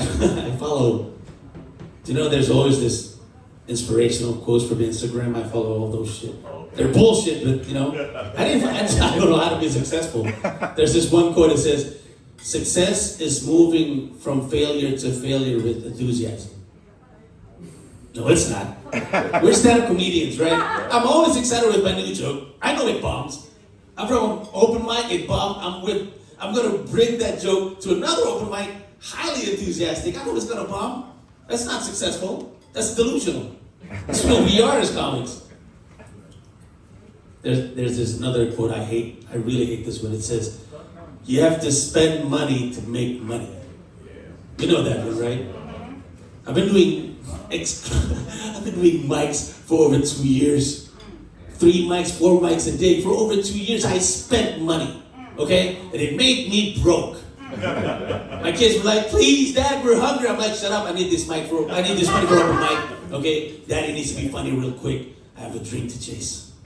I follow. Do you know there's always this inspirational quotes from Instagram? I follow all those shit. They're bullshit, but you know, I don't know how to be successful. There's this one quote that says, "Success is moving from failure to failure with enthusiasm." No, it's not. We're stand-up comedians, right? I'm always excited with my new joke. I know it bombs. I'm from open mic, it bombed. I'm gonna bring that joke to another open mic, highly enthusiastic. I know it's gonna bomb. That's not successful. That's delusional. That's what we are as comics. There's this another quote I hate. I really hate this one. It says, "You have to spend money to make money." You know that one, right? I've been doing mics for over 2 years. 3 mics, 4 mics a day. For over 2 years, I spent money, okay? And it made me broke. My kids were like, "Please, Dad, we're hungry." I'm like, "Shut up, I need this money for open mic, okay? Daddy needs to be funny real quick. I have a dream to chase."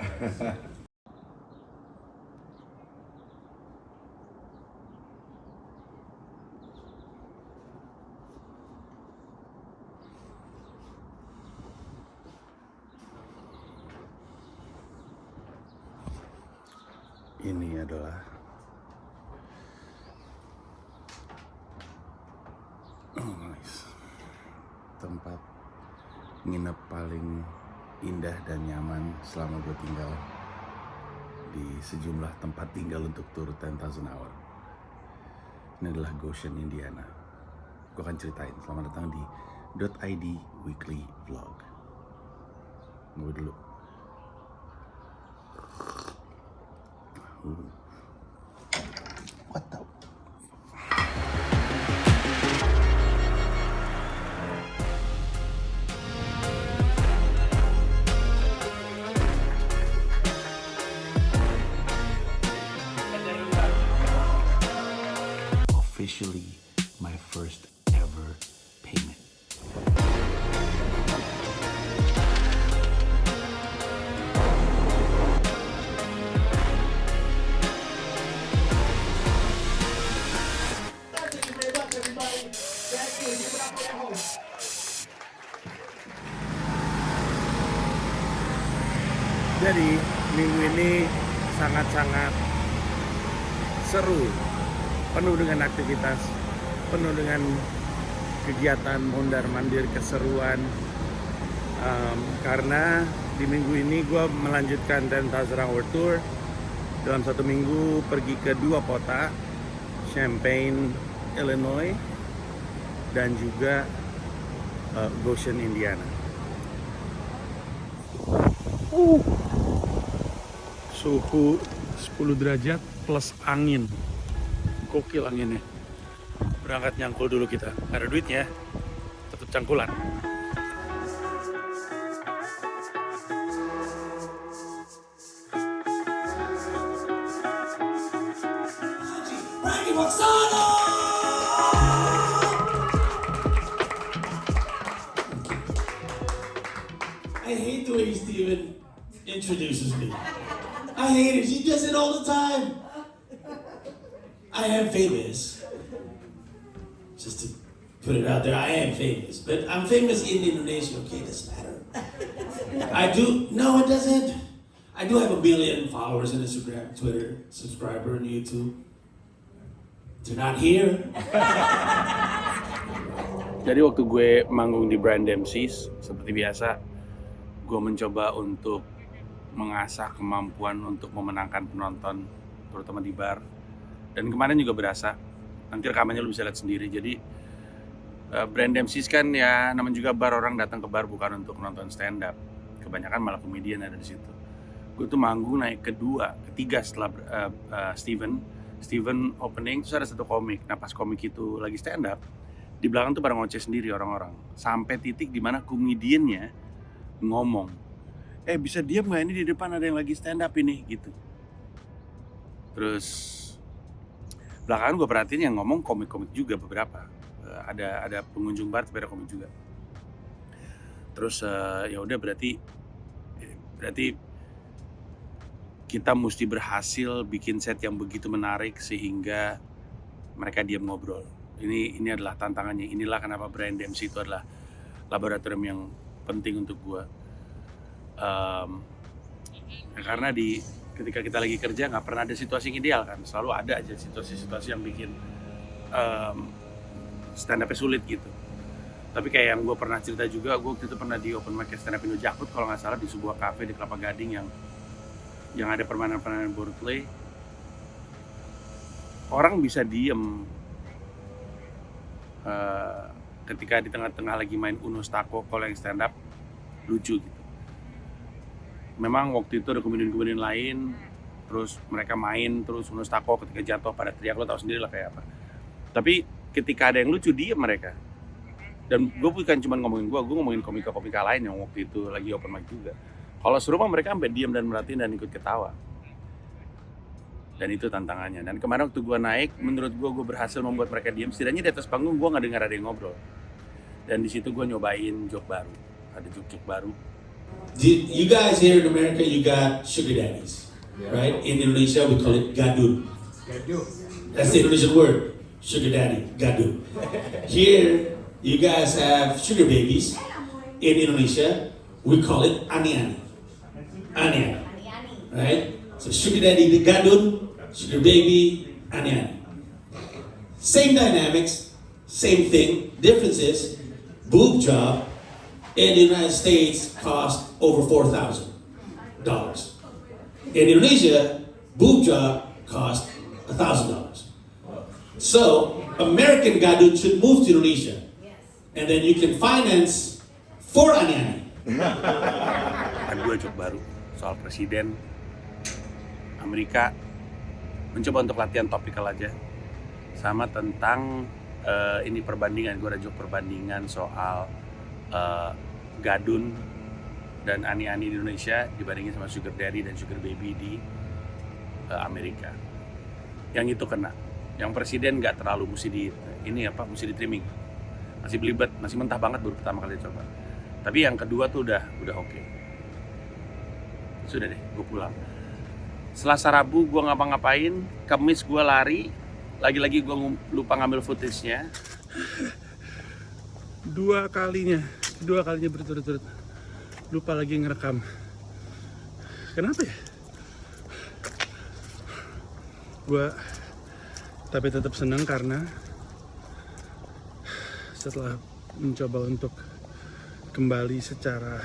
Ini adalah tempat nginep paling indah dan nyaman selama gue tinggal di sejumlah tempat tinggal untuk tur 10,000 hour. Ini adalah Goshen, Indiana. Gue akan ceritain. Selamat datang di .id Weekly Vlog. Gue dulu. What the? Officially my first ever payment. Jadi minggu ini sangat-sangat seru, penuh dengan aktivitas, penuh dengan kegiatan mondar-mandir, keseruan. Karena di minggu ini gue melanjutkan 10,000 Hour Tour. Dalam 1 minggu pergi ke 2 kota, Champaign, Illinois, dan juga Goshen, Indiana. Suhu 10 derajat plus angin. Gokil anginnya. Berangkat nyangkul dulu kita. Gak ada duitnya, tetap cangkulan. I hate the way Steven introduces me. I hate it. He does it all the time. I am famous. Just to put it out there, I am famous. But I'm famous in Indonesia, okay? It doesn't matter. I do. No, it doesn't. I do have 1 million followers on Instagram, Twitter, subscriber, and YouTube. They're not here. Jadi waktu gue manggung di Brand MCs, seperti biasa, gue mencoba untuk mengasah kemampuan untuk memenangkan penonton, terutama di bar. Dan kemarin juga berasa, nanti rekamannya lu bisa lihat sendiri. Jadi Brand MCs kan ya namanya juga bar, orang datang ke bar bukan untuk nonton stand up. Kebanyakan malah komedian ada di situ. Gue tuh manggung naik ketiga setelah Steven opening, terus ada satu komik. Nah pas komik itu lagi stand up, di belakang tuh pada ngoceh sendiri orang-orang. Sampai titik dimana komediannya ngomong, bisa diam nggak, ini di depan ada yang lagi stand up ini, gitu. Terus belakangan gue perhatiin yang ngomong komik-komik juga beberapa. Ada pengunjung bar tapi ada komik juga. Terus ya udah berarti kita mesti berhasil bikin set yang begitu menarik sehingga mereka diam ngobrol. ini adalah tantangannya. Inilah kenapa Brand MC itu adalah laboratorium yang penting untuk gue. Karena ketika kita lagi kerja nggak pernah ada situasi yang ideal kan, selalu ada aja situasi-situasi yang bikin stand up-nya sulit gitu. Tapi kayak yang gue pernah cerita juga, gue waktu itu pernah di open mic stand up Indo Jakut kalau nggak salah, di sebuah cafe di Kelapa Gading yang ada permainan-permainan boardplay. Orang bisa diem ketika di tengah-tengah lagi main Uno Stako. Kalau yang stand up lucu gitu. Memang waktu itu ada komedian-komedian lain, terus mereka main terus Uno Stako, ketika jatuh pada teriak, lo tau sendiri lah kayak apa. Tapi ketika ada yang lucu, diem mereka. Dan gue bukan cuma ngomongin gue ngomongin komika-komika lain yang waktu itu lagi open mic juga. Kalau seru mah mereka sampai diem dan merhatiin dan ikut ketawa. Dan itu tantangannya. Dan kemarin waktu gue naik, menurut gue berhasil membuat mereka diem. Setidaknya di atas panggung gue nggak dengar ada yang ngobrol. Dan di situ gue nyobain joke baru. Ada joke baru. You guys here in America, you got sugar daddies, right? In Indonesia, we call it gadun. That's the Indonesian word, sugar daddy, gadun. Here, you guys have sugar babies. In Indonesia, we call it ani-ani. Ani-ani, right? So sugar daddy, the gadun, sugar baby, ani-ani. Same dynamics, same thing. Difference is, boob job in the United States cost over $4,000. In Indonesia, boob job cost $1,000. So, American gadun should move to Indonesia. And then you can finance 4 ani-ani. Ada dua joke baru soal presiden Amerika, mencoba untuk latihan topikal aja, sama tentang ini perbandingan. Gue ada joke perbandingan soal gadun dan ani-ani di Indonesia dibandingin sama sugar daddy dan sugar baby di Amerika. Yang itu kena, yang presiden nggak terlalu mesti di trimming, masih belibet, masih mentah banget baru pertama kali coba. Tapi yang kedua tuh udah oke. Sudah deh, gue pulang. Selasa Rabu gue ngapa-ngapain, Kamis gue lari, lagi-lagi gue lupa ngambil footage-nya. Dua kalinya berturut-turut lupa lagi ngerekam. Kenapa ya? Gue tapi tetap senang karena setelah mencoba untuk kembali secara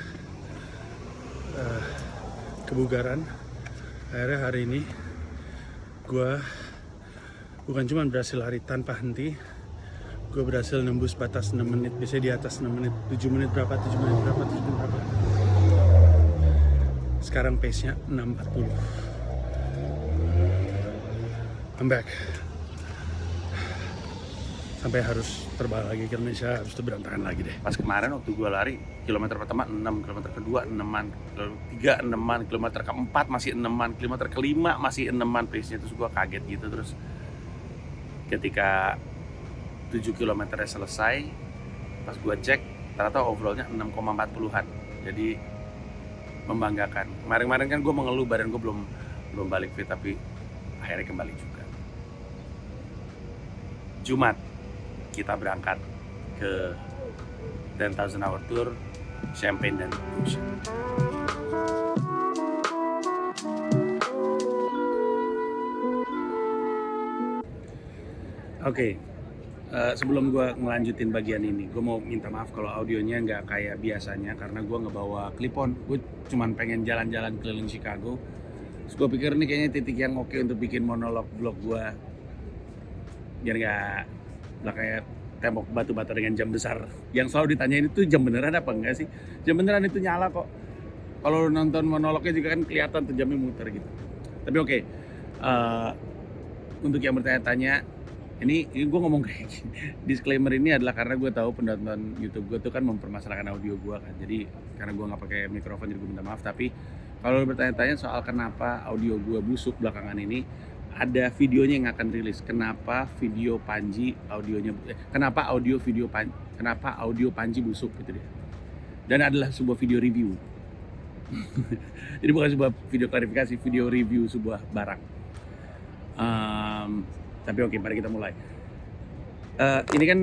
kebugaran, akhirnya hari ini gue bukan cuma berhasil lari tanpa henti, gue berhasil nembus batas 6 menit, biasanya di atas 6 menit, 7 menit berapa. Sekarang pace-nya 6.40. I'm back. Sampai harus terbang lagi ke Indonesia, habis itu berantakan lagi deh. Pas kemarin waktu gue lari, kilometer pertama 6, kilometer kedua 6-an, kilometer 3 6-an, kilometer keempat masih 6-an, kilometer kelima masih 6-an pace-nya. Terus gue kaget gitu. Terus ketika 7 kilometernya selesai, pas gue cek, ternyata overallnya 6,40-an. Jadi membanggakan. Kemarin kan gue mengeluh badan gue belum balik fit, tapi akhirnya kembali juga. Jumat kita berangkat ke 10,000 Hour Tour, Champagne dan Ocean. Oke. Sebelum gue ngelanjutin bagian ini, gue mau minta maaf kalau audionya nggak kayak biasanya karena gue ngebawa clip-on. Gue cuman pengen jalan-jalan keliling Chicago. Terus gue pikir ini kayaknya titik yang oke untuk bikin monolog vlog gue, biar nggak kayak tembok batu bata dengan jam besar yang selalu ditanyain itu jam beneran apa enggak sih. Jam beneran itu nyala kok. Kalau nonton monolognya juga kan kelihatan tuh jamnya muter gitu. Tapi oke. Untuk yang bertanya-tanya, ini gue ngomong kayak gini. Disclaimer ini adalah karena gue tahu penonton YouTube gue tuh kan mempermasalahkan audio gue kan. Jadi karena gue nggak pakai mikrofon jadi gue minta maaf. Tapi kalau bertanya-tanya soal kenapa audio gue busuk belakangan ini, ada videonya yang akan rilis. Kenapa audio Panji busuk gitu deh. Dan adalah sebuah video review. Jadi bukan sebuah video klarifikasi, video review sebuah barang. Tapi oke, mari kita mulai. Ini kan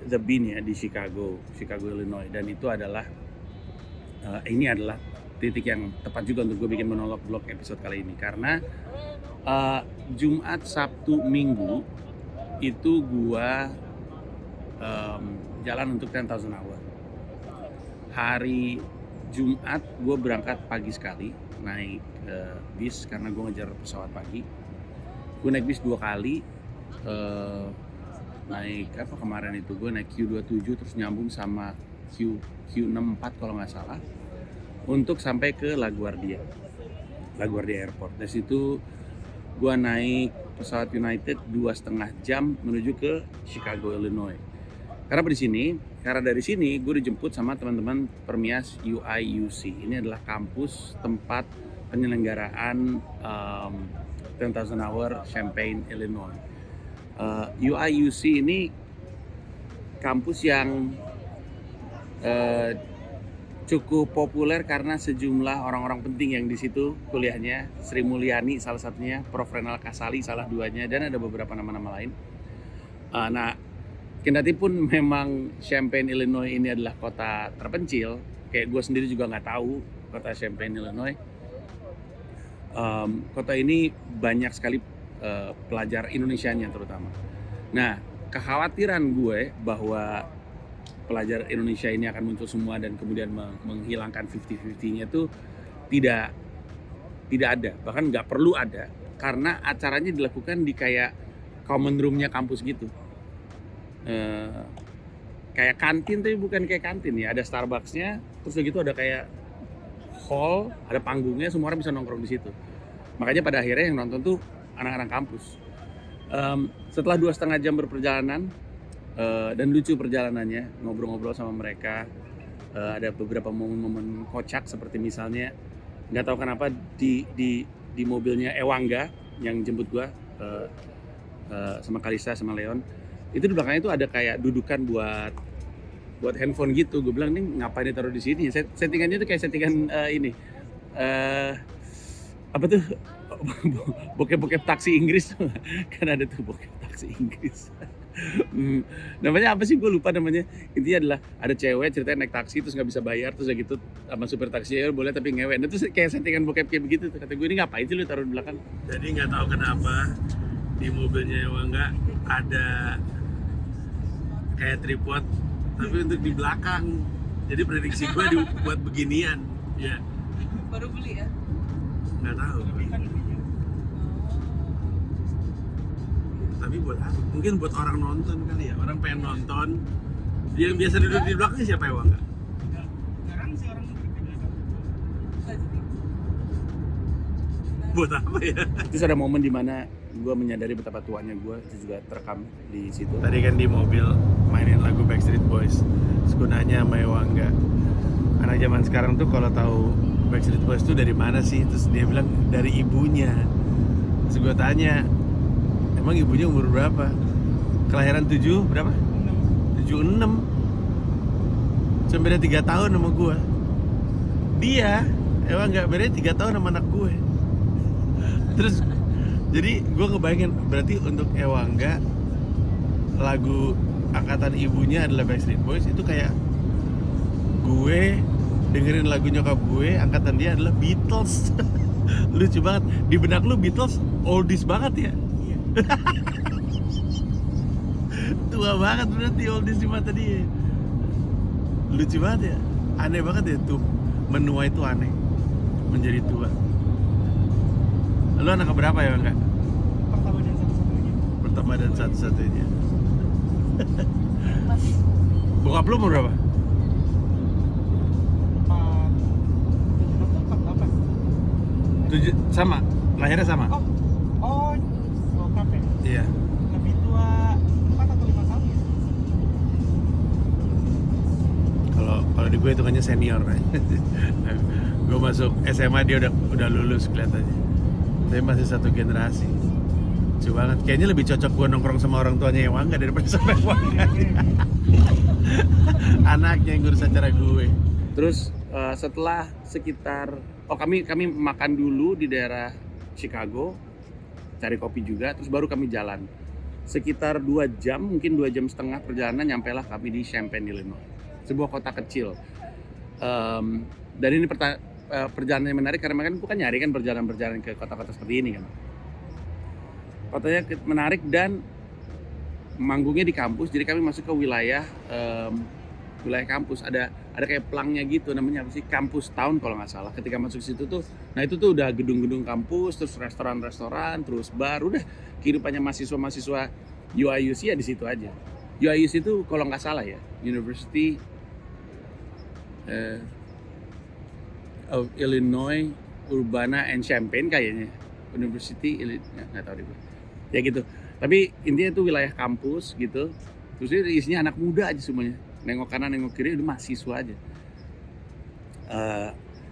The Bean ya di Chicago, Illinois, dan itu adalah ini adalah titik yang tepat juga untuk gue bikin monolog vlog episode kali ini karena Jumat, Sabtu, Minggu itu gue jalan untuk 10,000 hour. Hari Jumat gue berangkat pagi sekali naik bis karena gue ngejar pesawat pagi. Gue naik bis 2 kali. Naik apa kemarin itu gue naik Q27 terus nyambung sama Q64 kalau nggak salah untuk sampai ke LaGuardia Airport. Dari situ gue naik pesawat United 2,5 jam menuju ke Chicago, Illinois. Karena dari sini gue dijemput sama teman-teman Permias UIUC. Ini adalah kampus tempat penyelenggaraan 10,000 hour Champaign, Illinois. UIUC ini kampus yang cukup populer karena sejumlah orang-orang penting yang di situ kuliahnya. Sri Mulyani salah satunya, Prof. Renal Kasali salah duanya, dan ada beberapa nama-nama lain. Nah, kendati pun memang Champaign, Illinois ini adalah kota terpencil, kayak gue sendiri juga nggak tahu kota Champaign, Illinois. Kota ini banyak sekali pelajar Indonesianya terutama. Nah, kekhawatiran gue bahwa pelajar Indonesia ini akan muncul semua dan kemudian menghilangkan 50-50-nya tuh tidak ada, bahkan nggak perlu ada karena acaranya dilakukan di kayak common room-nya kampus gitu. Kayak kantin tapi bukan kayak kantin ya, ada Starbucks-nya, terus begitu ada kayak hall, ada panggungnya, semua orang bisa nongkrong di situ. Makanya pada akhirnya yang nonton tuh anak-anak kampus. Setelah 2,5 jam berperjalanan dan lucu perjalanannya, ngobrol-ngobrol sama mereka, ada beberapa momen-momen kocak seperti misalnya nggak tahu kenapa di mobilnya Ewangga yang jemput gua sama Kalista sama Leon, itu di belakangnya itu ada kayak dudukan buat handphone gitu. Gue bilang nih ngapain ditaruh di sini? Settingannya tuh kayak settingan ini apa tuh bokep taksi Inggris tuh. Kan ada tuh bokep taksi Inggris. Namanya apa sih, gue lupa namanya. Intinya adalah ada cewek ceritanya naik taksi terus nggak bisa bayar, terus gitu sama supir taksi ya boleh tapi ngewe. Nah, terus kayak settingan bokep kayak begitu tuh. Kata gue, ini ngapain sih lu taruh di belakang? Jadi nggak tahu kenapa di mobilnya Ewangga ada kayak tripod tapi untuk di belakang. Jadi prediksi gue buat beginian ya. Baru beli ya? Nggak tahu. Tapi buat apa? Mungkin buat orang nonton kali ya. Orang pengen nonton. Yang biasa duduk di belakang siapa ya, Wangga? Jarang sih orang duduk di belakang. Buat apa ya? Terus ada momen dimana gue menyadari betapa tuanya gue, itu juga terekam di situ. Tadi kan di mobil mainin lagu Backstreet Boys. Segunanya sama Wangga. Anak zaman sekarang tuh kalau tahu Backstreet Boys tuh dari mana sih? Terus dia bilang dari ibunya. Terus gue tanya, emang ibunya umur berapa? Kelahiran 7 berapa? 76. Cuma beda 3 tahun sama gue. Dia emang gak beda 3 tahun sama anak gue. Terus jadi gue ngebayangin berarti untuk Ewangga lagu angkatan ibunya adalah Backstreet Boys, itu kayak gue dengerin lagu nyokap gue angkatan dia adalah Beatles. Lucu banget. Di benak lu Beatles oldies banget ya? Iya. Tua banget berarti oldies di mata dia. Lucu banget ya. Aneh banget ya tuh. Menua itu aneh. Menjadi tua. Lu anak keberapa ya enggak? Pertama dan satu-satunya. Bokap lu umur berapa? 7 sama, lahirnya sama. Oh, bokap ya? Iya. Lebih tua 4 atau 5 tahun ya? Kalau di gue hitungannya senior. Gue masuk SMA dia udah lulus kelihatannya. Tapi masih satu generasi. Lucu banget. Kayaknya lebih cocok gue nongkrong sama orang tuanya yang Wangga daripada sama Wangga. Anaknya yang ngurus acara gue. Terus setelah sekitar kami makan dulu di daerah Chicago, cari kopi juga, terus baru kami jalan. sekitar 2 jam, mungkin 2 jam setengah perjalanan nyampailah kami di Champaign, Illinois. Sebuah kota kecil. Dan ini perjalanan yang menarik karena kan gue kan nyari kan perjalanan ke kota-kota seperti ini kan. Kotanya menarik dan manggungnya di kampus, jadi kami masuk ke wilayah kampus. Ada kayak pelangnya gitu, namanya apa sih, Campus Town kalau nggak salah. Ketika masuk situ tuh, nah itu tuh udah gedung-gedung kampus, terus restoran-restoran, terus bar, udah kehidupannya mahasiswa UIUC ya di situ aja. UIUC itu kalau nggak salah ya, University of Illinois Urbana and Champaign kayaknya, University nggak tahu deh gue. Ya gitu. Tapi intinya itu wilayah kampus gitu. Terus isinya anak muda aja semuanya. Nengok kanan, nengok kiri udah mahasiswa aja.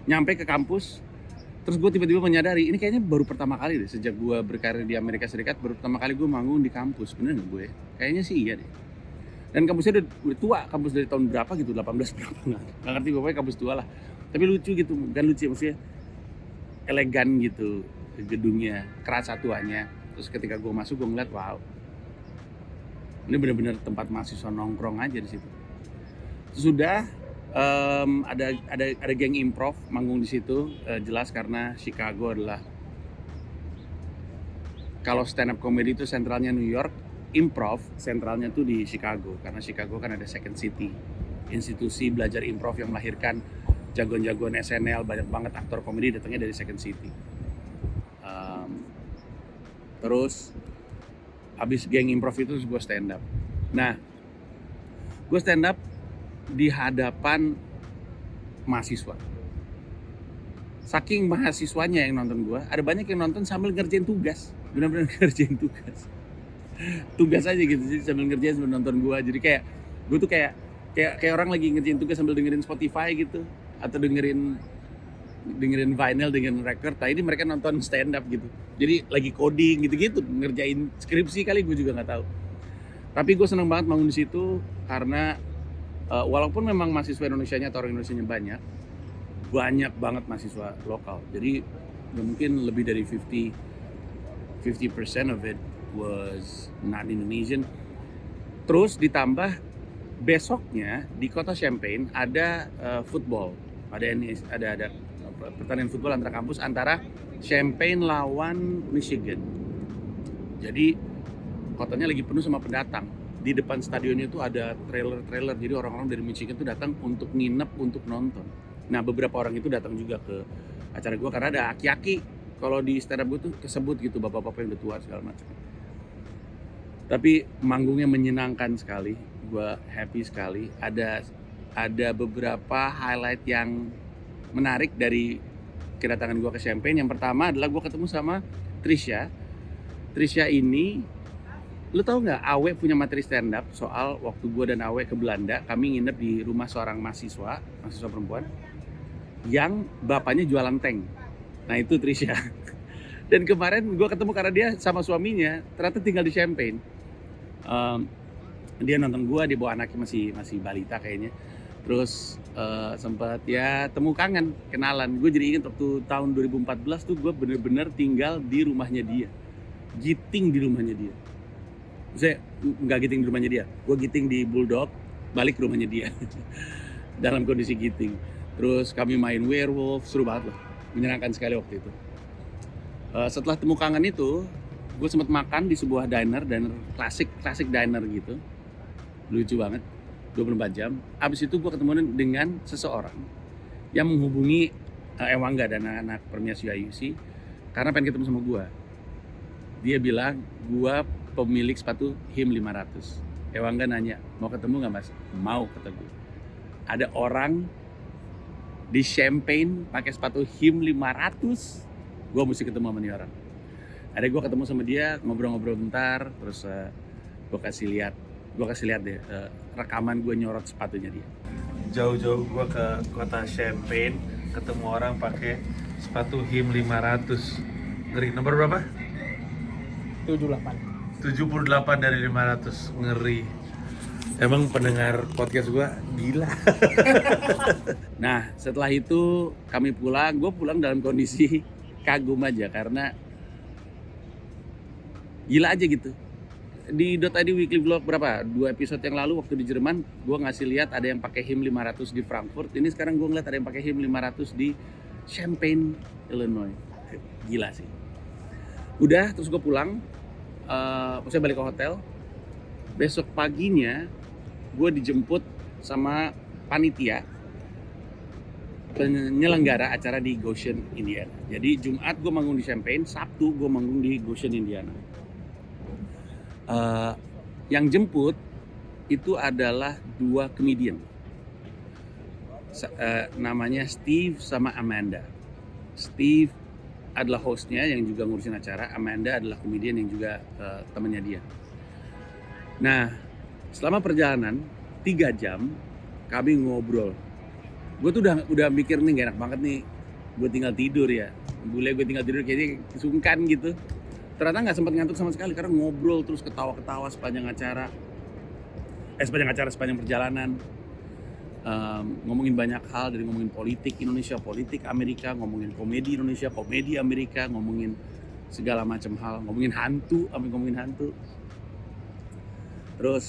Nyampe ke kampus, terus gue tiba-tiba menyadari ini kayaknya baru pertama kali deh sejak gue berkarir di Amerika Serikat, baru pertama kali gue manggung di kampus. Bener nggak gue? Kayaknya sih iya deh. Dan kampusnya udah tua, kampus dari tahun berapa gitu, 18 berapa nggak ngerti, pokoknya kampus tua lah. Tapi lucu gitu, bukan lucu maksudnya elegan gitu gedungnya, kerasa tuanya. Terus ketika gue masuk, gue ngeliat, wow, ini benar-benar tempat mahasiswa nongkrong aja di situ. Sudah ada geng improv manggung di situ, jelas karena Chicago adalah, kalau stand up comedy itu sentralnya New York, improv sentralnya tuh di Chicago, karena Chicago kan ada Second City, institusi belajar improv yang melahirkan jagoan-jagoan SNL, banyak banget aktor komedi datangnya dari Second City. Terus habis geng improv itu gue stand up. Nah, gue stand up di hadapan mahasiswa. Saking mahasiswanya yang nonton gue, ada banyak yang nonton sambil ngerjain tugas, benar-benar ngerjain tugas. Tugas aja gitu sih, sambil ngerjain sambil nonton gue. Jadi kayak gue tuh kayak orang lagi ngerjain tugas sambil dengerin Spotify gitu, atau dengerin vinyl, dengerin record. Nah ini mereka nonton stand up gitu. Jadi lagi coding gitu-gitu, ngerjain skripsi kali, gue juga nggak tahu. Tapi gue seneng banget bangun di situ karena walaupun memang mahasiswa Indonesianya atau orang Indonesianya banyak banget mahasiswa lokal. Jadi mungkin lebih dari 50% of it was not Indonesian. Terus ditambah besoknya di kota Champaign ada football, ada pertandingan football antara kampus, antara Champaign lawan Michigan. Jadi kotanya lagi penuh sama pendatang. Di depan stadionnya itu ada trailer, jadi orang-orang dari Michigan tuh datang untuk nginep, untuk nonton. Nah beberapa orang itu datang juga ke acara gue karena ada aki-aki. Kalau di stand up gue tuh kesebut gitu, bapak-bapak yang udah tua segala macam. Tapi manggungnya menyenangkan sekali, gue happy sekali. Ada beberapa highlight yang menarik dari kedatangan gue ke Champaign. Yang pertama adalah gue ketemu sama Trisha. Trisha ini, lu tau nggak, Awe punya materi stand up soal waktu gue dan Awe ke Belanda, kami nginep di rumah seorang mahasiswa perempuan yang bapaknya jualan tank. Nah itu Trisha. Dan kemarin gue ketemu karena dia sama suaminya ternyata tinggal di Champaign. Dia nonton gue, dia bawa anaknya masih balita kayaknya. Terus sempat ya temu kangen, kenalan. Gue jadi ingat waktu tahun 2014 tuh gue bener-bener tinggal di rumahnya dia, giting di rumahnya dia. Maksudnya nggak giting di rumahnya dia, gue giting di Bulldog, balik ke rumahnya dia dalam kondisi giting. Terus kami main werewolf, seru banget loh, menyenangkan sekali waktu itu. Setelah temu kangen itu, gue sempat makan di sebuah diner klasik diner gitu, lucu banget. 24 jam. Abis itu gue ketemu dengan seseorang yang menghubungi Ewangga dan anak Permias UIUC karena pengen ketemu sama gue. Dia bilang, gue pemilik sepatu HIM 500. Ewangga nanya, mau ketemu gak mas? Mau, kata gue. Ada orang di Champaign pakai sepatu HIM 500. Gue mesti ketemu sama nih orang. Ada gue ketemu sama dia, ngobrol-ngobrol bentar, terus gue kasih lihat deh rekaman gue nyorot sepatunya dia. Jauh-jauh gue ke kota Champaign, ketemu orang pakai sepatu HIM 500. Ngeri. Nomor berapa? 78 dari 500. Ngeri. Emang pendengar podcast gue gila. Nah setelah itu kami pulang. Gue pulang dalam kondisi kagum aja karena gila aja gitu. di .id weekly vlog berapa? 2 episode yang lalu waktu di Jerman, gue ngasih lihat ada yang pakai HIM 500 di Frankfurt. Ini sekarang gue ngeliat ada yang pakai HIM 500 di Champaign, Illinois. Gila sih. Udah, terus gue pulang. Saya balik ke hotel. Besok paginya gue dijemput sama panitia penyelenggara acara di Goshen, Indiana. Jadi Jumat gue manggung di Champaign, Sabtu gue manggung di Goshen, Indiana. Yang jemput itu adalah 2 comedian. Namanya Steve sama Amanda. Steve adalah hostnya yang juga ngurusin acara. Amanda adalah comedian yang juga temannya dia. Nah, selama perjalanan 3 jam kami ngobrol. Gue tuh udah mikir nih gak enak banget nih gue tinggal tidur ya. Boleh gue tinggal tidur kayaknya sungkan gitu. Ternyata nggak sempat ngantuk sama sekali karena ngobrol terus ketawa-ketawa sepanjang perjalanan. Ngomongin banyak hal, dari ngomongin politik Indonesia, politik Amerika, ngomongin komedi Indonesia, komedi Amerika, ngomongin segala macam hal, ngomongin hantu. Terus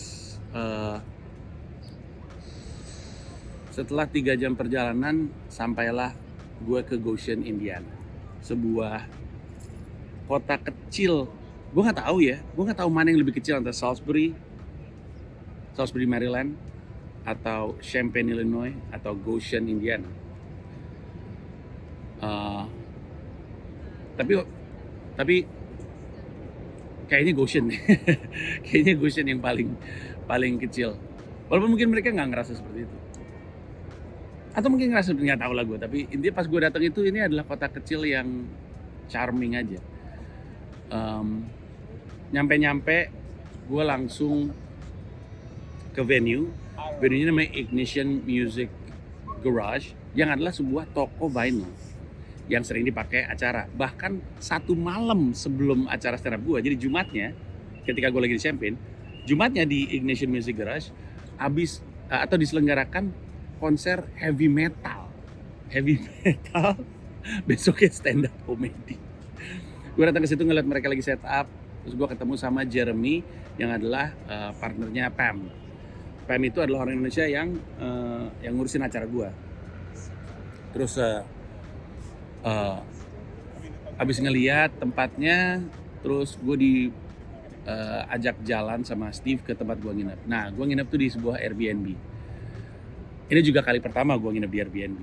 setelah 3 jam perjalanan sampailah gue ke Goshen, Indiana, sebuah kota kecil. Gue nggak tahu mana yang lebih kecil antara Salisbury, Maryland, atau Champaign, Illinois, atau Goshen, Indiana. Tapi kayaknya Goshen, kayaknya Goshen yang paling kecil. Walaupun mungkin mereka nggak ngerasa seperti itu, atau mungkin ngerasa, nggak tahu lah gue. Tapi intinya pas gue datang itu, ini adalah kota kecil yang charming aja. Nyampe gue langsung ke venue-nya namanya Ignition Music Garage, yang adalah sebuah toko vinyl yang sering dipakai acara. Bahkan 1 malam sebelum acara stand up gue, jadi Jumatnya ketika gue lagi di Champaign, Jumatnya di Ignition Music Garage atau diselenggarakan konser heavy metal. Besoknya stand up comedy. Gue datang ke situ ngeliat mereka lagi set up, terus gue ketemu sama Jeremy yang adalah partnernya Pam. Pam itu adalah orang Indonesia yang ngurusin acara gue. Terus abis ngeliat tempatnya, terus gue diajak jalan sama Steve ke tempat gue nginep. Nah, gue nginep tuh di sebuah Airbnb. Ini juga kali pertama gue nginep di Airbnb.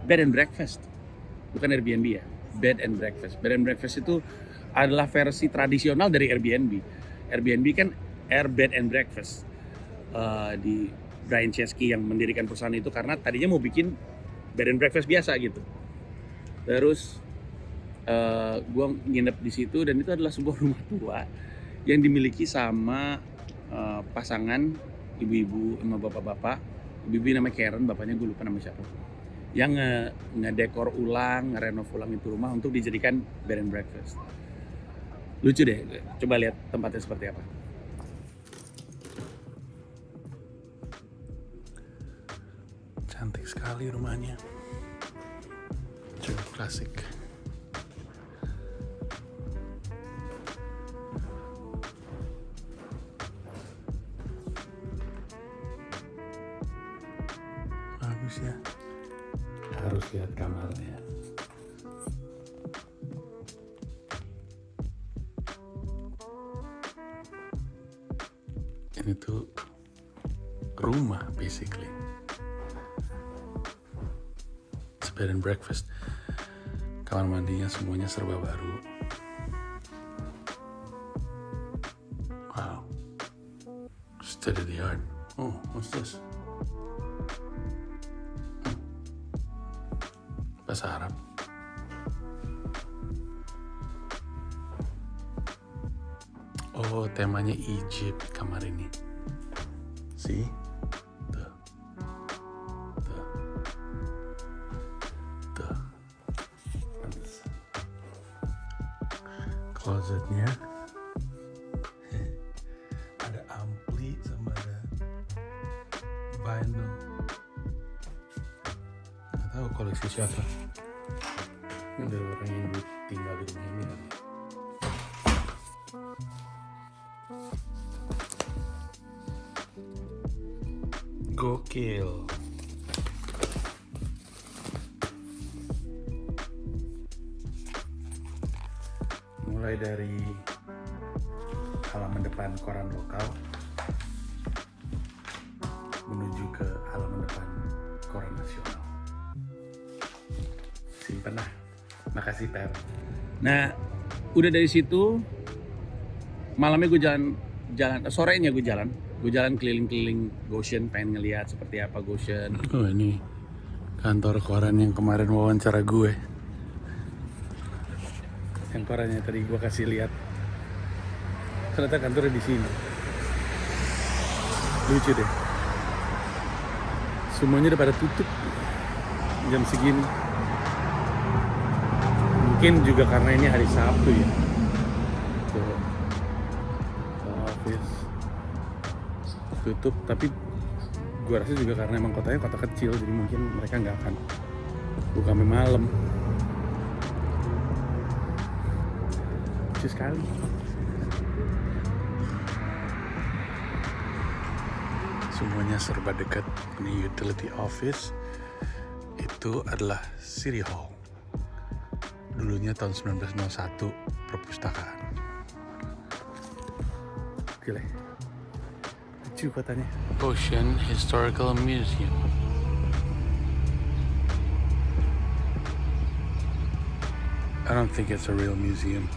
Bed and breakfast. Bukan Airbnb ya, bed and breakfast. Bed and breakfast itu adalah versi tradisional dari Airbnb. Airbnb kan Air Bed and Breakfast. Di Brian Chesky yang mendirikan perusahaan itu karena tadinya mau bikin bed and breakfast biasa gitu. Terus gue nginep di situ, dan itu adalah sebuah rumah tua yang dimiliki sama pasangan ibu-ibu sama bapak-bapak. Ibu-ibu namanya Karen, bapaknya gue lupa nama siapa. Yang ngedekor ulang, ngerenov ulang itu rumah untuk dijadikan bed and breakfast. Lucu deh, coba lihat tempatnya seperti apa. Cantik sekali rumahnya, cukup klasik. Bagus ya. Harus lihat kamarnya. Ini tuh rumah basically. It's a bed and breakfast. Kamar mandinya semuanya serba baru. Wow. State of the art. Oh, what's this? Bahasa Arab. Oh, temanya Egypt kamar ini. See? Tuh. Closetnya. Ada ampli sama ada vinyl. Nggak tahu koleksi siapa. Ini dari orang yang tinggal di rumah ini kali. Gokil. Mulai dari halaman depan koran lokal menuju ke halaman depan koran nasional. Simpen lah. Makasih Per. Nah, udah dari situ malamnya gue jalan, sorenya gue jalan keliling-keliling Goshen, pengen ngeliat seperti apa Goshen. Oh, ini kantor koran yang kemarin wawancara gue. Yang korannya tadi gue kasih lihat. Ternyata kantornya di sini. Lucu deh. Semuanya udah pada tutup jam segini. Mungkin juga karena ini hari Sabtu ya. Tuh. Office tutup, tapi gue rasa juga karena emang kotanya kota kecil, jadi mungkin mereka nggak akan buka sampai malam. Lucu sekali. Semuanya serba dekat. Ini utility office. Itu adalah City Hall. Dulunya tahun 1901 perpustakaan. Gila. Lucu kotanya. Ocean Historical Museum. I don't think it's a real museum.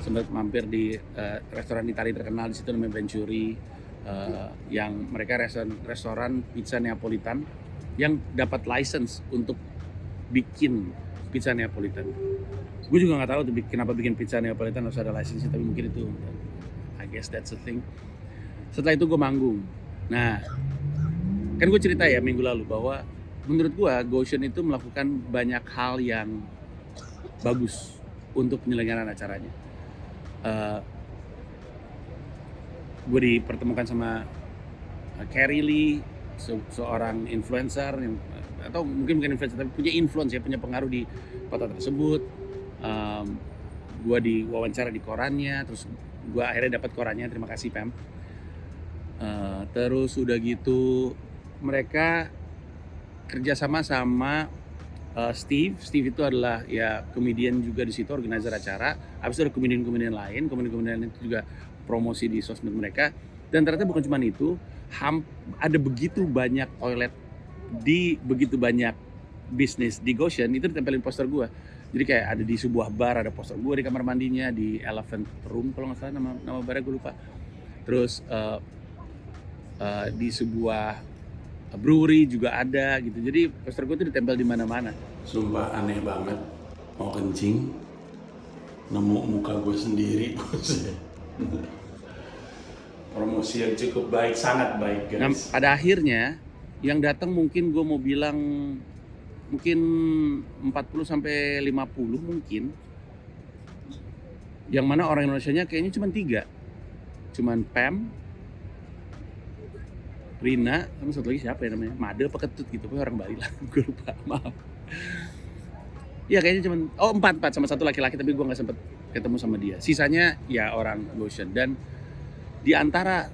Sempat mampir di restoran Italia terkenal di situ namanya Venturi, yang mereka restoran pizza Neapolitan yang dapat license untuk bikin pizza Neapolitan. Gue juga nggak tahu tuh kenapa bikin pizza Neapolitan harus ada license, tapi mungkin itu, I guess that's the thing. Setelah itu gue manggung. Nah, kan gue cerita ya minggu lalu bahwa menurut gue Goshen itu melakukan banyak hal yang bagus untuk penyelenggaraan acaranya. Gue dipertemukan sama Carrie Lee, seorang influencer yang, atau mungkin bukan influencer tapi punya influence ya, punya pengaruh di kota tersebut. Gue diwawancara di korannya, terus gue akhirnya dapat korannya, terima kasih Pam. Terus udah gitu mereka kerjasama sama Steve itu adalah ya komedian juga di situ, organizer acara. Habis itu ada komedian lain itu juga promosi di sosmed mereka. Dan ternyata bukan cuma itu, ada begitu banyak toilet di begitu banyak bisnis di Goshen, itu ditempelin poster gue. Jadi kayak ada di sebuah bar ada poster gue di kamar mandinya, di Elephant Room kalau nggak salah nama barnya gue lupa. Terus di sebuah brewery juga ada gitu. Jadi poster gue tuh ditempel di mana-mana. Sumpah aneh banget. Mau kencing, nemu muka gue sendiri. Promosi yang cukup baik, sangat baik guys. Nah, pada akhirnya yang datang mungkin gue mau bilang mungkin 40 sampai 50 mungkin. Yang mana orang Indonesianya kayaknya cuma 3. Cuman Pam, Rina, sama satu lagi siapa ya namanya? Made apa Ketut gitu, pokoknya orang Bali lah, gue lupa, maaf. Iya kayaknya cuma 4 sama satu laki-laki, tapi gue nggak sempet ketemu sama dia. Sisanya ya orang Goshen. Dan di antara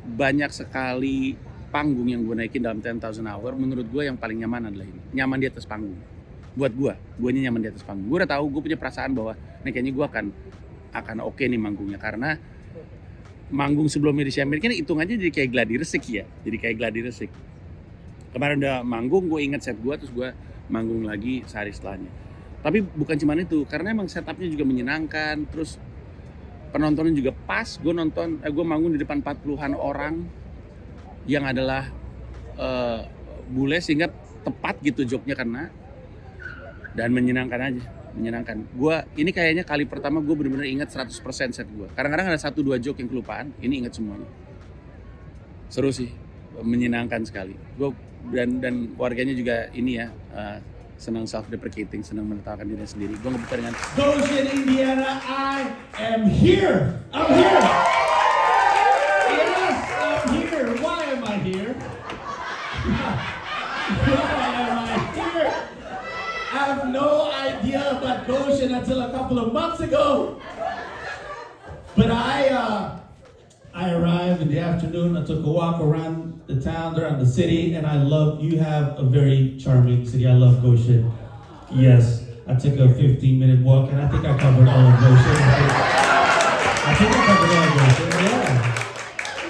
banyak sekali panggung yang gue naikin dalam 10,000 hour, menurut gue yang paling nyaman adalah ini, nyaman di atas panggung. Buat gue nyaman di atas panggung. Gue udah tahu, gue punya perasaan bahwa nih kayaknya gue akan oke nih manggungnya, karena manggung sebelumnya di Siam kan hitung aja jadi kayak gladi resik ya, jadi kayak gladi resik. Kemarin udah manggung, gue inget set gue, terus gue manggung lagi sehari setelahnya. Tapi bukan cuma itu, karena emang setupnya juga menyenangkan, terus penontonnya juga pas. Gue manggung di depan 40-an orang yang adalah bule, sehingga tepat gitu joknya karena, dan menyenangkan aja. Menyenangkan. Ini kayaknya kali pertama gue benar-benar ingat 100% set gue. Kadang-kadang ada 1-2 joke yang kelupaan, ini ingat semuanya. Seru sih, menyenangkan sekali. Gue dan warganya juga ini ya, senang self-deprecating, senang menertawakan diri sendiri. Gue ngebuka dengan Goshen, Indiana, I am here. I'm here. Yes, I'm here. Why am I here? Why am I here? I have no idea about Goshen until a couple of months ago. But I arrived in the afternoon. I took a walk around the town, around the city, and you have a very charming city. I love Goshen. Yes, I took a 15-minute walk, and I think I covered all of Goshen. I think I covered all of Goshen.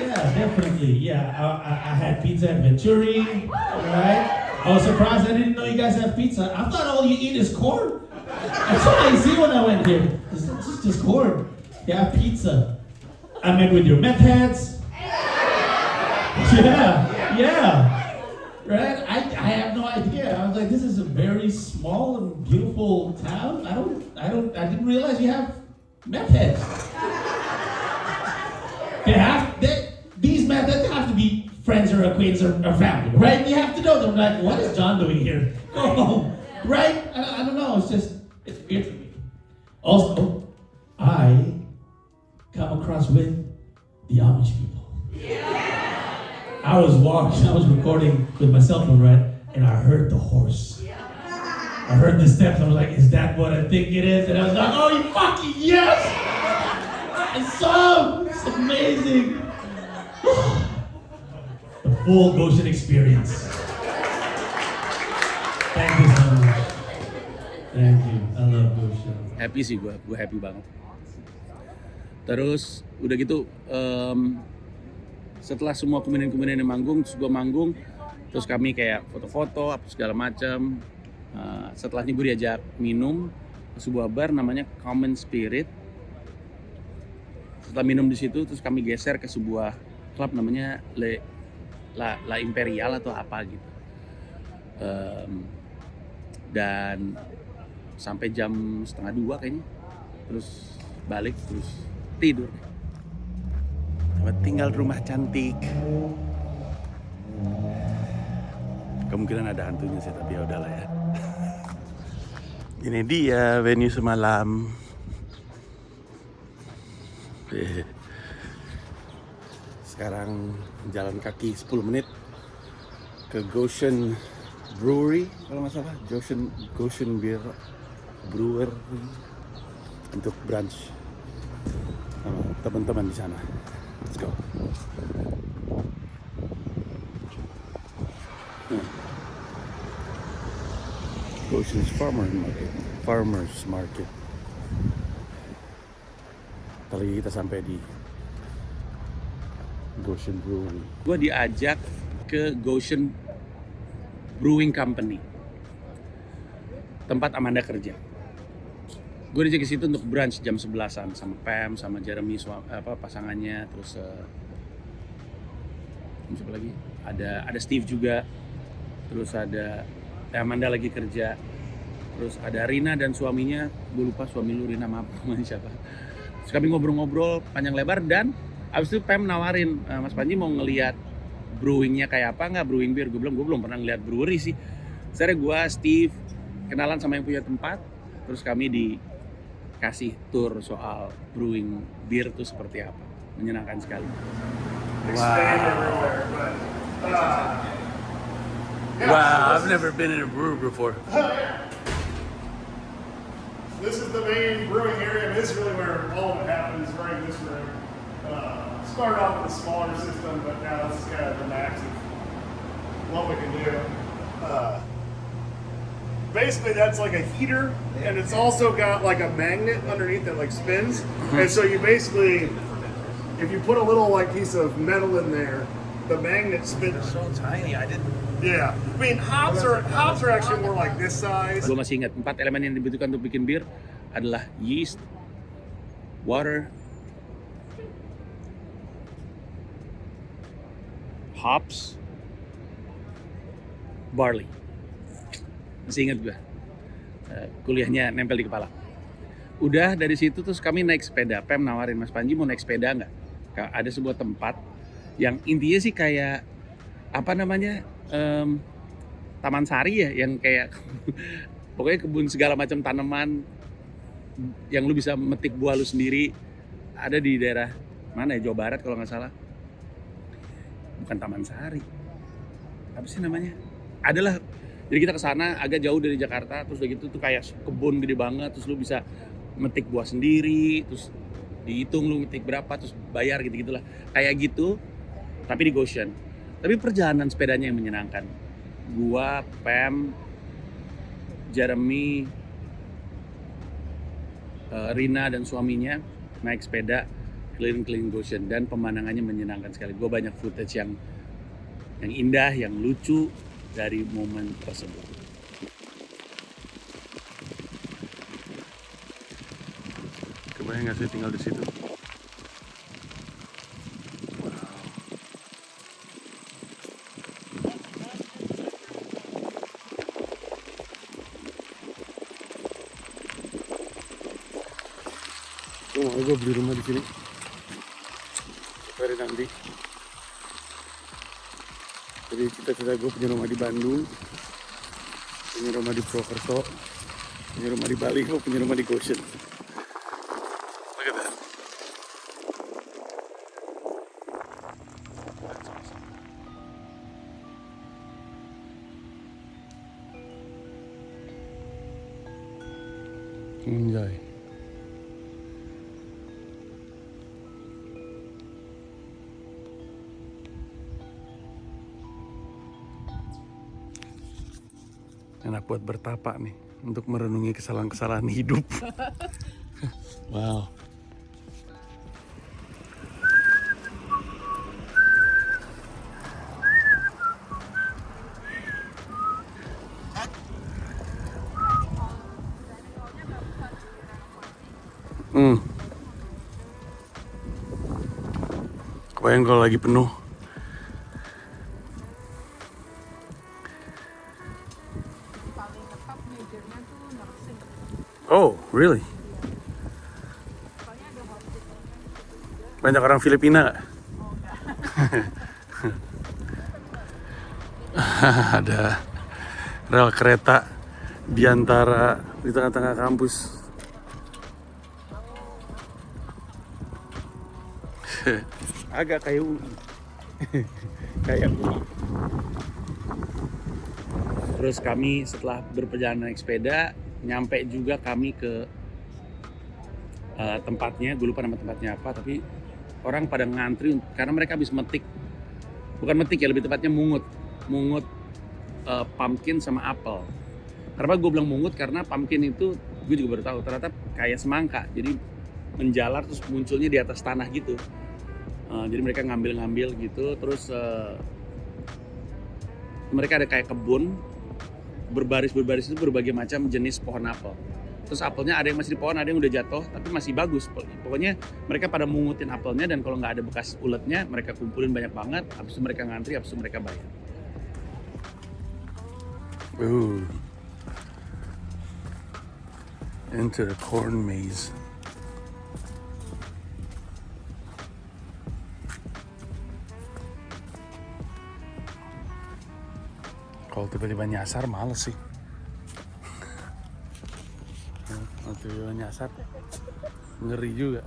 Yeah, definitely. Yeah, I had pizza at Venturi, right? I was surprised I didn't know you guys have pizza. I thought all you eat is corn. That's all I see when I went here. It's just corn. You have pizza. I met with your meth heads. Yeah. Right? I have no idea. I was like, this is a very small and beautiful town. I didn't realize you have meth heads. These meth heads have to be friends or acquaintances or family, right? You have to know them. Like, what is John doing here? Go home, right? I don't know. It's weird for me. Also, I come across with the Amish people. I was recording with my cell phone, right? And I heard the horse. I heard the steps. I was like, is that what I think it is? And I was like, oh, you fucking yes! I saw him. It's amazing. The full Goshen experience. Thank you so much. Thank you. I love Goshen. Happy sih gue happy banget. Terus udah gitu setelah semua komedian yang manggung, terus gue manggung, terus kami kayak foto-foto apa segala macam. Setelah ini gue diajak minum ke sebuah bar namanya Common Spirit. Setelah minum di situ, terus kami geser ke sebuah klub namanya La Imperial atau apa gitu. Dan sampai jam 1:30 kayaknya, terus balik, terus tidur. Tinggal rumah cantik. Kemungkinan ada hantunya sih, tapi ya udahlah ya. Ini dia venue semalam. Sekarang jalan kaki 10 menit ke Goshen Brewery, kalau nggak salah, Goshen Beer Brewer untuk brunch sama teman-teman di sana. Let's go. Goshen's Farmers Market. Kali kita sampai di Goshen Brewing. Gue diajak ke Goshen Brewing Company, tempat Amanda kerja. Gue diajak ke situ untuk brunch jam 11-an sama Pam, sama Jeremy, pasangannya, terus siapa lagi? Ada Steve juga, terus ada Amanda lagi kerja, terus ada Rina dan suaminya, gue lupa suami lu Rina, maaf namanya siapa. Terus kami ngobrol-ngobrol panjang lebar dan abis itu Pam nawarin, Mas Panji mau ngelihat brewingnya kayak apa nggak, brewing beer. Gue belum pernah ngeliat brewery sih. Sekarang gue, Steve, kenalan sama yang punya tempat, terus kami dikasih tour soal brewing beer itu seperti apa. Menyenangkan sekali. Wow, I've never been in a brewery before. This is the main brewing area, and this is really where all of it happens, right in this room. Started off with a smaller system, but now this is kind of the max of what we can do. Basically, that's like a heater, and it's also got like a magnet underneath that like spins. And so you basically, if you put a little like piece of metal in there, the magnet spins. So tiny, I didn't. Yeah, I mean hops are actually more like this size. Gue masih ingat 4 elemen yang dibutuhkan untuk bikin bir adalah yeast, water, hops, barley. Masih ingat gue. Kuliahnya nempel di kepala. Udah dari situ terus kami naik sepeda. Pam nawarin, Mas Panji mau naik sepeda nggak? Ada sebuah tempat yang intinya sih kayak apa namanya, taman sari ya, yang kayak pokoknya kebun segala macam tanaman yang lu bisa metik buah lu sendiri. Ada di daerah mana ya, Jawa Barat kalau nggak salah. Bukan taman sari, apa sih namanya? Adalah, jadi kita kesana agak jauh dari Jakarta, terus udah gitu tuh kayak kebun gede banget, terus lu bisa metik buah sendiri, terus dihitung lu ngetik berapa terus bayar gitu-gitulah. Kayak gitu tapi di Goshen. Tapi perjalanan sepedanya yang menyenangkan. Gua, Pam, Jeremy, Rina dan suaminya naik sepeda keliling-keliling Goshen dan pemandangannya menyenangkan sekali. Gue banyak footage yang indah, yang lucu dari momen tersebut. Kebayang nggak sih tinggal di situ? Gue beli rumah di sini. Dari nanti. Jadi cita-cita gue punya rumah di Bandung, punya rumah di Purwokerto, punya rumah di Bali, gue punya rumah di Goshen. Look at that. Enjoy. Enak buat bertapa nih, untuk merenungi kesalahan-kesalahan hidup. Wow. Kebayang kalau lagi penuh. Oh, really? Banyak orang Filipina nggak? Ada rel kereta di tengah-tengah kampus. Agak kayak UI. Kayak UI. Terus kami setelah berperjalanan naik sepeda, nyampe juga kami ke tempatnya. Gue lupa nama tempatnya apa, tapi orang pada ngantri karena mereka habis bukan metik ya, lebih tepatnya mungut pumpkin sama apel. Kenapa gue bilang mungut? Karena pumpkin itu gue juga baru tahu ternyata kayak semangka, jadi menjalar terus munculnya di atas tanah gitu. Jadi mereka ngambil gitu, terus mereka ada kayak kebun berbaris itu berbagai macam jenis pohon apel. Terus apelnya ada yang masih di pohon, ada yang udah jatuh, tapi masih bagus. Pokoknya mereka pada mungutin apelnya, dan kalau nggak ada bekas uletnya, mereka kumpulin banyak banget. Habis itu mereka ngantri, habis itu mereka bayar. Into the corn maze. Kalau tiba-tiba nyasar males sih. Kalau tiba-tiba nyasar ngeri juga.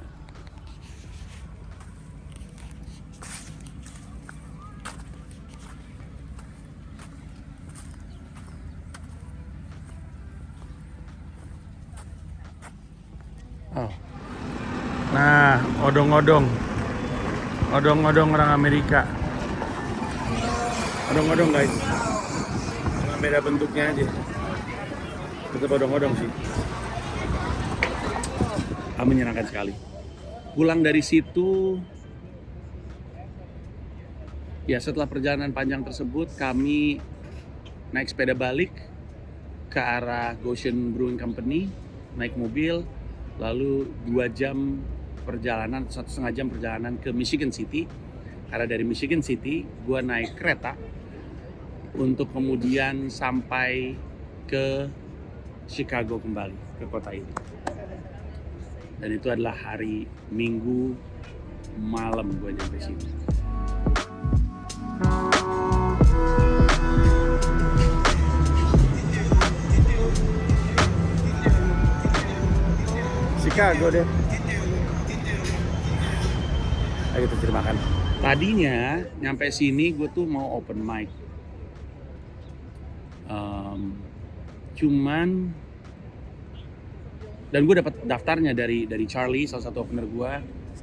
Oh. Nah, odong-odong orang Amerika. Odong-odong guys. Cuma beda bentuknya aja. Tetap odong-odong sih. Menyenangkan sekali. Pulang dari situ, ya setelah perjalanan panjang tersebut, kami naik sepeda balik ke arah Goshen Brewing Company, naik mobil, lalu 2 jam perjalanan, 1,5 jam perjalanan ke Michigan City. Karena dari Michigan City, gua naik kereta untuk kemudian sampai ke Chicago kembali, ke kota itu. Dan itu adalah hari Minggu malam gue nyampe sini. Chicago deh. Ayo kita cari makan. Tadinya nyampe sini gue tuh mau open mic. Cuman Dan gue dapat daftarnya dari Charlie, salah satu opener gue,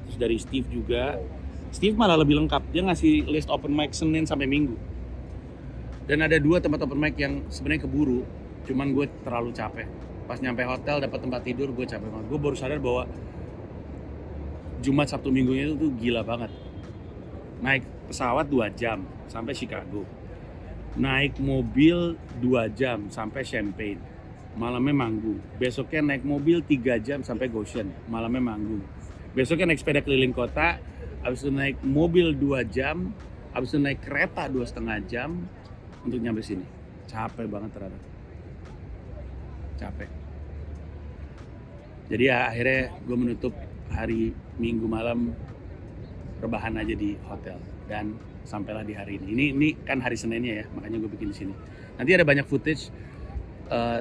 terus dari Steve juga. Steve malah lebih lengkap, dia ngasih list open mic Senin sampai Minggu. Dan ada 2 tempat open mic yang sebenarnya keburu, cuman gue terlalu capek. Pas nyampe hotel dapat tempat tidur, gue capek banget. Gue baru sadar bahwa Jumat, Sabtu, Minggunya itu tuh gila banget. Naik pesawat 2 jam sampai Chicago. Naik mobil 2 jam sampai Champaign. Malamnya manggung. Besoknya naik mobil 3 jam sampai Goshen. Malamnya manggung. Besoknya naik sepeda keliling kota. Habis itu naik mobil 2 jam. Habis itu naik kereta 2,5 jam untuk nyampe sini. Capek banget ternyata. Capek. Jadi ya akhirnya gue menutup hari Minggu malam rebahan aja di hotel. Dan sampailah di hari ini. Ini kan hari Seninnya ya, makanya gue bikin di sini. Nanti ada banyak footage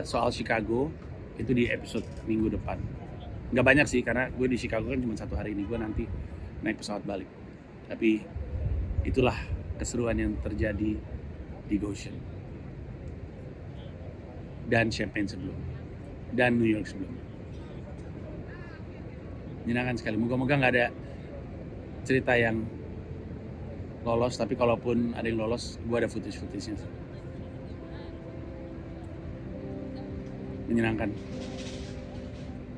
soal Chicago itu di episode minggu depan. Nggak banyak sih karena gue di Chicago kan cuma 1 hari ini. Gue nanti naik pesawat balik. Tapi itulah keseruan yang terjadi di Goshen dan Champaign sebelumnya dan New York sebelumnya. Menyenangkan sekali. Moga-moga nggak ada cerita yang lolos, tapi kalaupun ada yang lolos, gue ada footage-nya. Menyenangkan,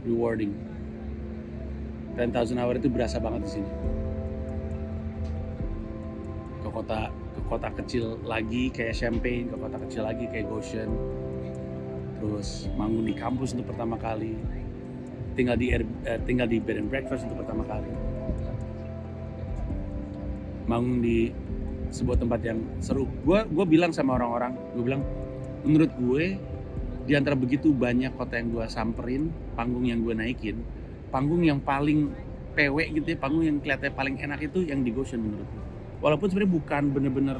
rewarding. 10,000 hour itu berasa banget di sini. Ke kota kecil lagi kayak Champaign, ke kota kecil lagi kayak Goshen. Terus manggung di kampus untuk pertama kali. Tinggal di bed and breakfast untuk pertama kali. Manggung di sebuah tempat yang seru. Gue bilang sama orang-orang, gue bilang menurut gue di antara begitu banyak kota yang gue samperin, panggung yang gue naikin, panggung yang paling PW gitu ya, panggung yang kelihatannya paling enak itu yang di Goshen menurut gue. Walaupun sebenarnya bukan bener-bener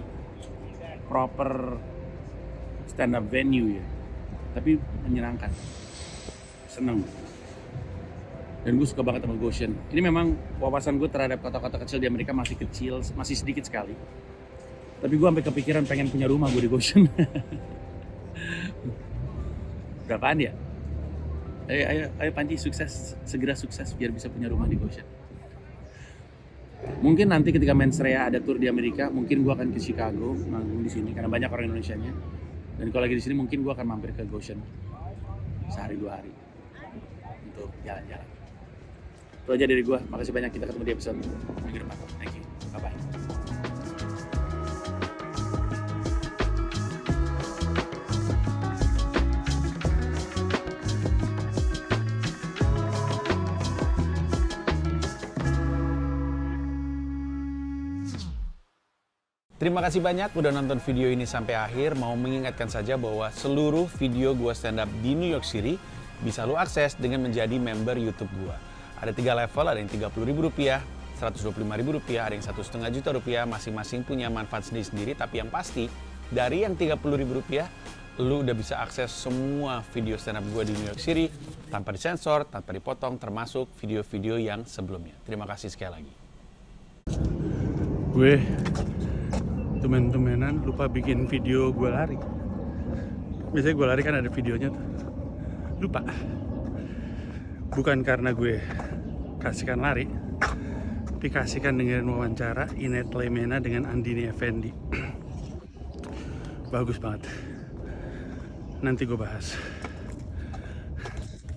proper stand up venue ya, tapi menyenangkan, seneng. Dan gue suka banget sama Goshen. Ini memang wawasan gue terhadap kota-kota kecil di Amerika masih kecil, masih sedikit sekali. Tapi gue sampai kepikiran pengen punya rumah gue di Goshen. Berapaan ya? Ayo Panji segera sukses biar bisa punya rumah di Goshen. Mungkin nanti ketika Mensrea ada tour di Amerika, mungkin gue akan ke Chicago, manggung di sini karena banyak orang Indonesianya. Dan kalau lagi di sini mungkin gue akan mampir ke Goshen sehari 2 hari untuk jalan-jalan. Itu aja dari gue. Makasih banyak, kita ketemu di episode minggu depan. Thank you. Bye-bye. Terima kasih banyak udah nonton video ini sampai akhir. Mau mengingatkan saja bahwa seluruh video gua stand up di New York City bisa lu akses dengan menjadi member YouTube gua. Ada 3 level, ada yang Rp30.000, Rp125.000, ada yang Rp1,5 juta, masing-masing punya manfaat sendiri-sendiri. Tapi yang pasti, dari yang Rp30.000, lu udah bisa akses semua video stand up gua di New York City tanpa disensor, tanpa dipotong, termasuk video-video yang sebelumnya. Terima kasih sekali lagi. Gue tumen-tumenan lupa bikin video gue lari. Biasanya gue lari kan ada videonya tuh. Lupa. Bukan karena gue kasihkan lari, tapi kasihkan dengan wawancara Inet Lemena dengan Andini Effendi. Bagus banget. Nanti gue bahas.